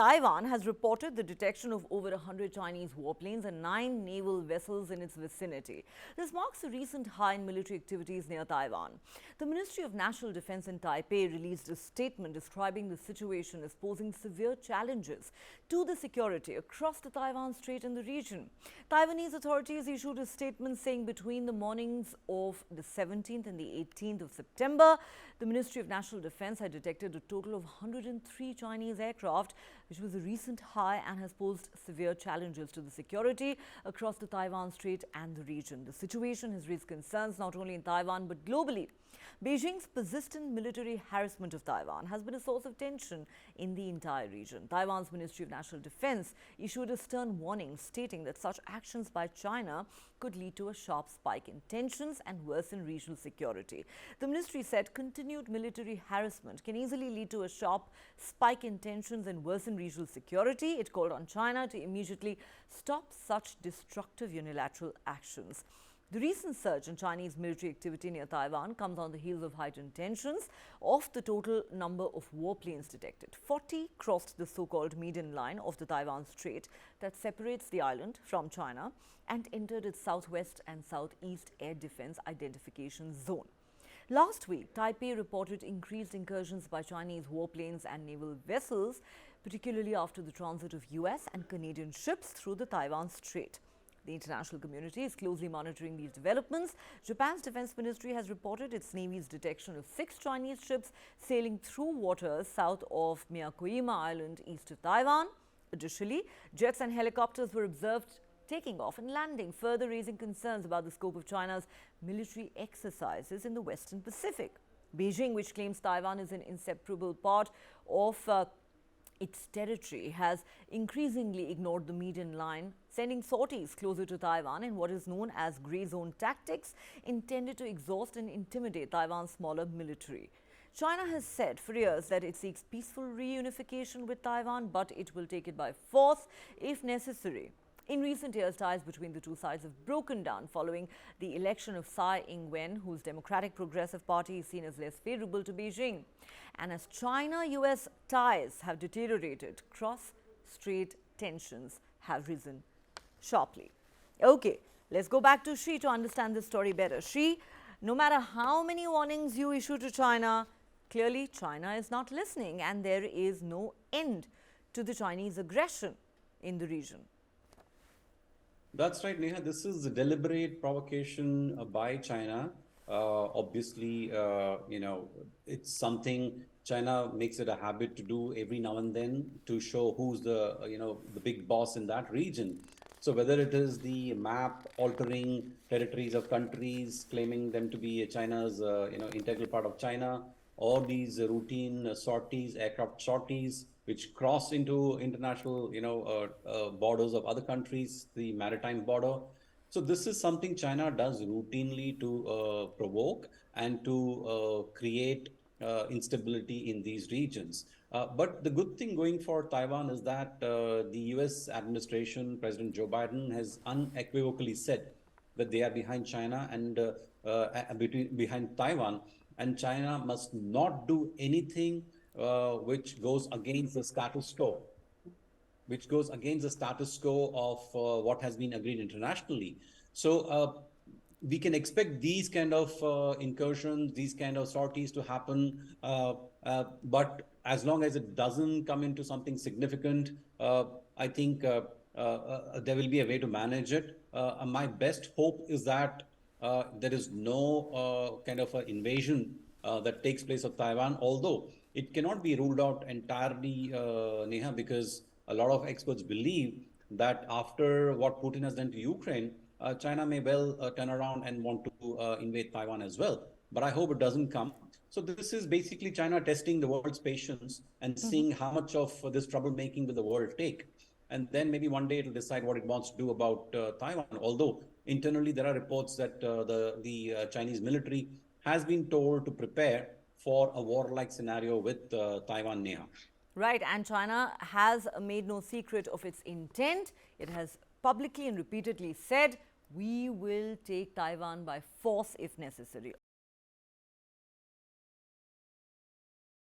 Taiwan has reported the detection of over 100 Chinese warplanes and 9 naval vessels in its vicinity. This marks a recent high in military activities near Taiwan. The Ministry of National Defense in Taipei released a statement describing the situation as posing severe challenges to the security across the Taiwan Strait and the region. Taiwanese authorities issued a statement saying between the mornings of the 17th and the 18th of September, the Ministry of National Defense had detected a total of 103 Chinese aircraft, which was a recent high and has posed severe challenges to the security across the Taiwan Strait and the region. The situation has raised concerns not only in Taiwan but globally. Beijing's persistent military harassment of Taiwan has been a source of tension in the entire region. Taiwan's Ministry of National Defense issued a stern warning stating that such actions by China could lead to a sharp spike in tensions and worsen regional security. The ministry said continued military harassment can easily lead to a sharp spike in tensions and worsen regional security. It called on China to immediately stop such destructive unilateral actions. The recent surge in Chinese military activity near Taiwan comes on the heels of heightened tensions. Of the total number of warplanes detected, 40 crossed the so-called median line of the Taiwan Strait that separates the island from China and entered its southwest and southeast air defense identification zone. Last week, Taipei reported increased incursions by Chinese warplanes and naval vessels, particularly after the transit of US and Canadian ships through the Taiwan Strait. The international community is closely monitoring these developments. Japan's defense ministry has reported its navy's detection of 6 Chinese ships sailing through waters south of Miyako-jima Island east of Taiwan. Additionally, jets and helicopters were observed taking off and landing, further raising concerns about the scope of China's military exercises in the Western Pacific. Beijing, which claims Taiwan is an inseparable part of its territory, has increasingly ignored the median line, sending sorties closer to Taiwan in what is known as grey zone tactics intended to exhaust and intimidate Taiwan's smaller military. China has said for years that it seeks peaceful reunification with Taiwan, but it will take it by force if necessary. In recent years, ties between the two sides have broken down following the election of Tsai Ing-wen, whose Democratic Progressive Party is seen as less favorable to Beijing. And as China-US ties have deteriorated, cross-strait tensions have risen sharply. Okay, let's go back to Shi to understand this story better. Shi, no matter how many warnings you issue to China, clearly China is not listening and there is no end to the Chinese aggression in the region. That's right, Neha. This is a deliberate provocation by China. Obviously, it's something China makes it a habit to do every now and then to show who's the, the big boss in that region. So whether it is the map altering territories of countries, claiming them to be China's, integral part of China, or these routine sorties, aircraft sorties, which cross into international, borders of other countries, the maritime border. So this is something China does routinely to provoke and to create instability in these regions. But the good thing going for Taiwan is that the US administration, President Joe Biden, has unequivocally said that they are behind China and behind Taiwan, and China must not do anything which goes against the status quo, of what has been agreed internationally. So we can expect these kind of incursions, these kind of sorties to happen, but as long as it doesn't come into something significant, I think there will be a way to manage it. My best hope is that there is no kind of an invasion that takes place of Taiwan, although it cannot be ruled out entirely, Neha, because a lot of experts believe that after what Putin has done to Ukraine, China may well turn around and want to invade Taiwan as well. But I hope it doesn't come. So this is basically China testing the world's patience and seeing how much of this troublemaking will the world take. And then maybe one day it will decide what it wants to do about Taiwan. Although internally there are reports that the Chinese military has been told to prepare for a warlike scenario with Taiwan, Neha. Right, and China has made no secret of its intent. It has publicly and repeatedly said, we will take Taiwan by force if necessary.